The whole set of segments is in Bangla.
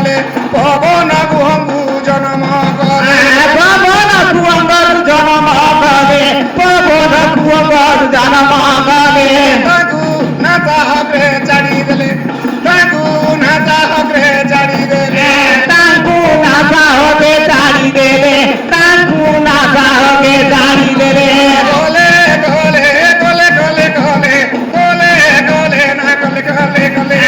গলে পবন গুহঙ্গু জনম করে পবন কুয়ঙ্গর জনম করে পবন কুয়ঙ্গর জনম করে তাকু না তাহাকে ছাড়ি দেলে তাকু না তাহাকে ছাড়ি দেলে তাঙ্কু না সাহকে ছাড়ি দেবে তাঙ্কু না সাহকে ছাড়ি দেবে গলে গলে গলে গলে গলে গলে গলে না গলে গলে গলে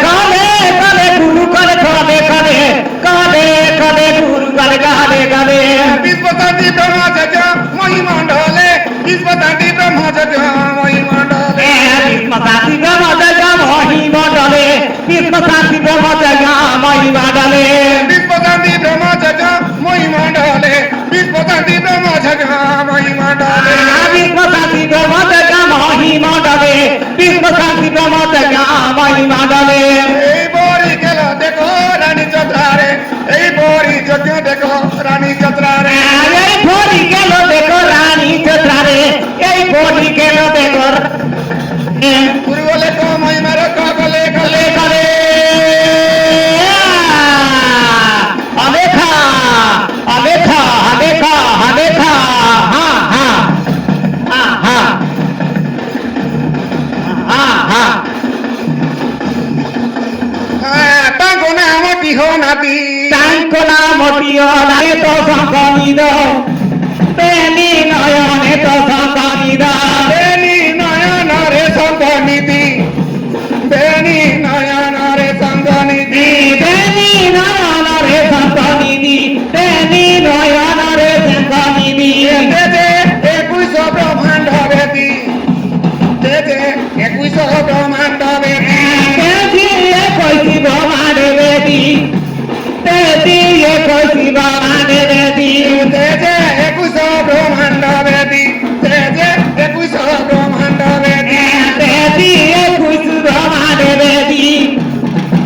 কলে কলে গুরু করে কলে কলে কলে কলে গুরু করে গালে গালে বিশ্বতান্তি ব্রহ্মচর্য মহিমণ্ডলে বিশ্বতান্তি ব্রহ্মচর্য মহিমণ্ডলে শান্তি ব্রহ্মচর্য মহিমণ্ডলে কৃষ্ণ শান্তি ব্রহ্মচর্য মহিমণ্ডলে বিশ্বতান্তি ব্রহ্মচর্য মহিমণ্ডলে বিশ্বতান্তি ব্রহ্মচর্য মহিমণ্ডলে কৃষ্ণ শান্তি ব্রহ্মচর্য মহিমণ্ডলে কৃষ্ণ শান্তি ব্রহ্মচর্য মহিমণ্ডলে এই বড়ি গেল দেখো রানী চন্দ্রারে এই বড়ি যজ্ঞ দেখো রানী চন্দ্রারে এই ভরি গেল দেখো রানী চোত্রারে এই ভরি গেল দেখো গুরু বলে কো মহিমার কলে কলে কলে অলেখা অলেখা অলেখা অলেখা হা হা হা হা হা হা তাঙ্গ নাম বিহ নাতি তাঙ্কনা মতিয় নারে তো সংকনিদ তেনি নয়নে তো সংকনিদ বেনি নয়নরে সঙ্গনিধি বেনি নয়নরে সঙ্গনিধি তেনি নয়নরে সংকনিদি তেনি নয়নরে সংকনিদি তেজে 21 ব্রহ্মাণ্ড বেদি তেজে 21 ব্রহ্মাণ্ড বেদি তেজি কইছি ভবানে বেদি তেজি কইছি ভবানে বেদি তেজে 21 ব্রহ্মাণ্ড বেদি তেজে 21 ব্রহ্মাণ্ড বেদি তেজি কইছি ভবানে বেদি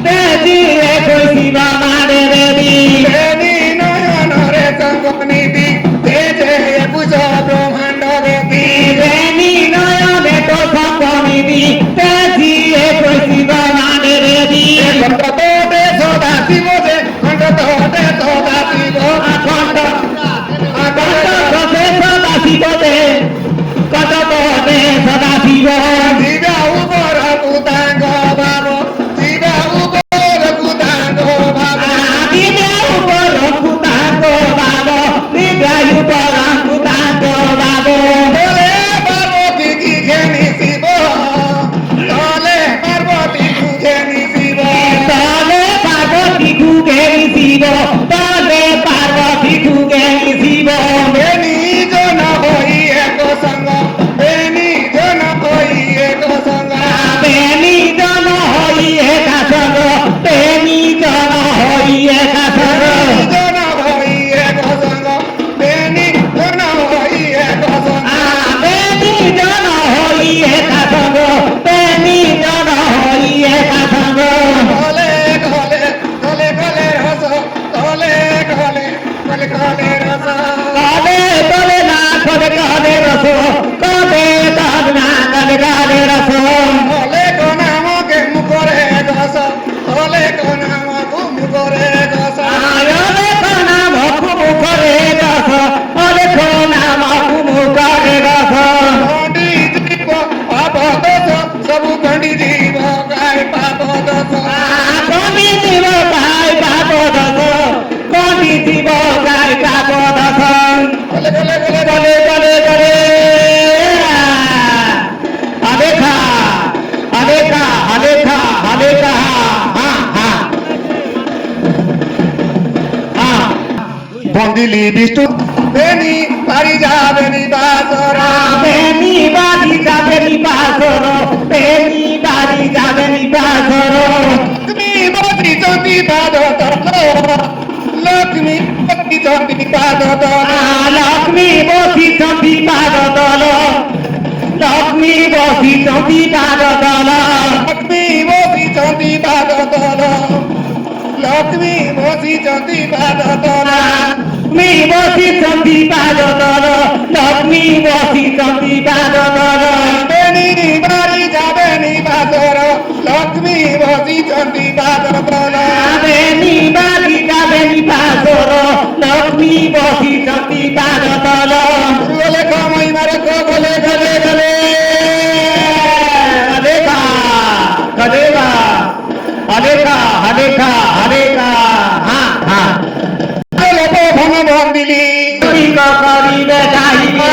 তেজি কইছি ভবানে বেদি বেনি নয়নরে সঙ্গনিধি তেজে 21 ব্রহ্মাণ্ড বেদি বেনি নয়নে তো সংকনিদি তেজি কইছি ভবানে বেদি কণ্ঠতে সদা শিব যে কণ্ঠতে সদা শিব আখণ্ড আকাশ কণ্ঠে সদা শিবতে কণ্ঠে সদা শিব জিবা উপর কুতাঙ্গ ভাব জিবা উপর কুতাঙ্গ ভাব দিবে উপর কুতাঙ্গ বাব দিবে উপর কুতাঙ্গ বাব বলে পার্বতী কি ঘেনি শিব তলে পার্বতী কু ঘেনি শিব তলে পার্বতী কুগে শিব তলে পার্বতী কুগে শিব বেনি জন হই এক সঙ্গ বেনি জন হই এক সঙ্গ বেনি জন হই একা সঙ্গ বেনি জন হই একা সঙ্গ জন হই এক সঙ্গ বেনি জন হই এক সঙ্গ বেনি জন হই একা সঙ্গ বেনি জন হই একা সঙ্গ গলে গলে গলে গলে রস গলে গলে গলে গলে রস কবে তলে না কবে কবে রস কবে তবে না কবে কবে রস গলে কোনামকে মুখরে গস গলে কোনামকু মুখরে গস আয়লে কোনা ভকু মুখরে রস ওলে কোনা ভকু মুখরে রস গণ্ডি জীব পাপ দোষ সবু গণ্ডি জীব গায় পাপ দোষ কবি জীব গাই পাপ দশ কবি জীব গাই পাপ দশ গলে গলে গলে গলে গলে গলে আলেখা আলেখা আলেখা আলেখা হা হা হা বন্দিলি বিষ্ণু বেনি পারি যাবেনি বাসর বেনি বাড়ি যাবে নিবাসর বেনি বাড়ি যাবে নিবাসর তুমি বসি চন্দি পাদ তল লক্ষ্মী বসি চন্দি পাদ তল লক্ষ্মী বসিଛନ୍ତି পাদ তল লক্ষ্মী বসিଛନ୍ତି পাদ তল লক্ষ্মী বসি চন্দি পাদ তল লক্ষ্মী বসি চন্দি পাদ তল লক্ষ্মী বসিଛନ୍ତି পাদ তল লক্ষ্মী বসিଛନ୍ତି পাদ তল বেনি বাড়ি যাবেনি বাসর লক্ষ্মী বসি চন্দি পাদ তল বেনি ଶୁଣି ବସିଛନ୍ତି ପାଦ ତଳ ଗଲେ କମଇ ମାରେ ଗଲେ ଗଲେ ଗଲେ ହଲେକା ହଲେକା ହଲେକା ହଲେକା ହଲେକା ହଁ ହଁ ଗଲେ ଭନ ବନ୍ଦିଲି ଠିକ କରିବେ ଚାହିଁବେ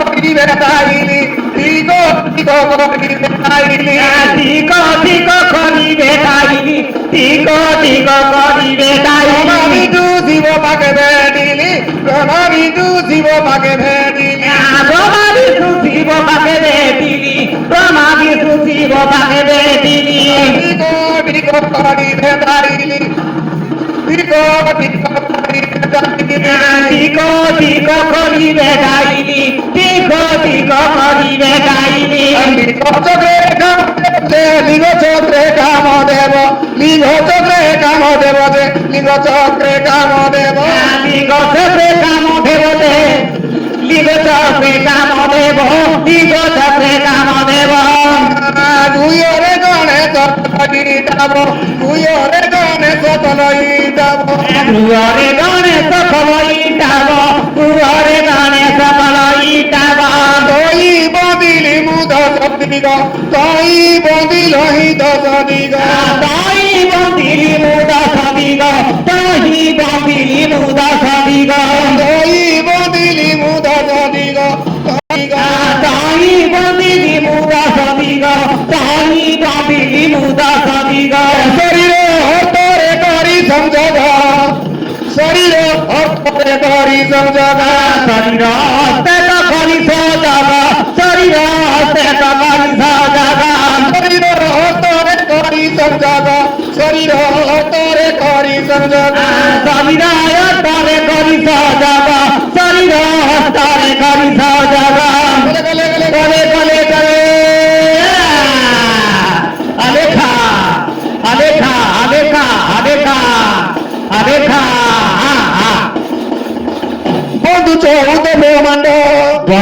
କରିବେ ତାଇଲି ଠିକ ଠିକ କରିବେ ତାଇଲି ଠିକ ଠିକ କରିବେ ଚାହିଁବି ଠିକ ଠିକ କରିବେ ଚାହିଁବି প্রণামিটু শিব পাকে ভেটিলি প্রণামিটু শিব পাকে ভেটিলি ব্রহ্মা বিষ্ণু শিব পাকে বেটিলি ব্রহ্মা বিষ্ণু শিব পাকে বেটিলি ঠিক ঠিক করি ভেটাইলি ঠিক ঠিক করি ভেটাইলি ঠিক ঠিক করিবে গাইলি ঠিক ঠিক করিবে গাইলি চক্রে কাম দে লিঙ্গ চক্রে কাম দেব লিঙ্গ চক্রে কাম দেব যে লিঙ্গ চক্রে কাম দেব লিঙ্গ চক্রে কাম দেব দে লিঙ্গ চক্রে কাম দেব লিঙ্গ চক্রে কাম দেব দুইরে গণেশ তলি যাব দুইরে গণেশ তলি যাব গুহরে গণেশ ফলইটাব গুহরে গণেশ ফলইটাব তই বন্দিলি মুদ সদিগ তই বন্দিল হি দশ দিগ তাই বন্দিলি মুদ সদিগ তাহি বন্দিলি মুদ সদিগ তই বন্দিলি মুদ সদিগ সদিগ তাহি বন্দিলি মুদ সদিগ তাহি বন্দিলি মুদ সদিগ শরীর হতরে করি সংযোগ শরীর হতরে করি সংযোগ শরীর হস্তে করি সজগ শরীর হস্তে করি সজগ শরীর হতরে করি সংযোগ শরীর হতরে করি সংযোগ শরীর হস্তে করি সজগ শরীর হস্তে করি সজগ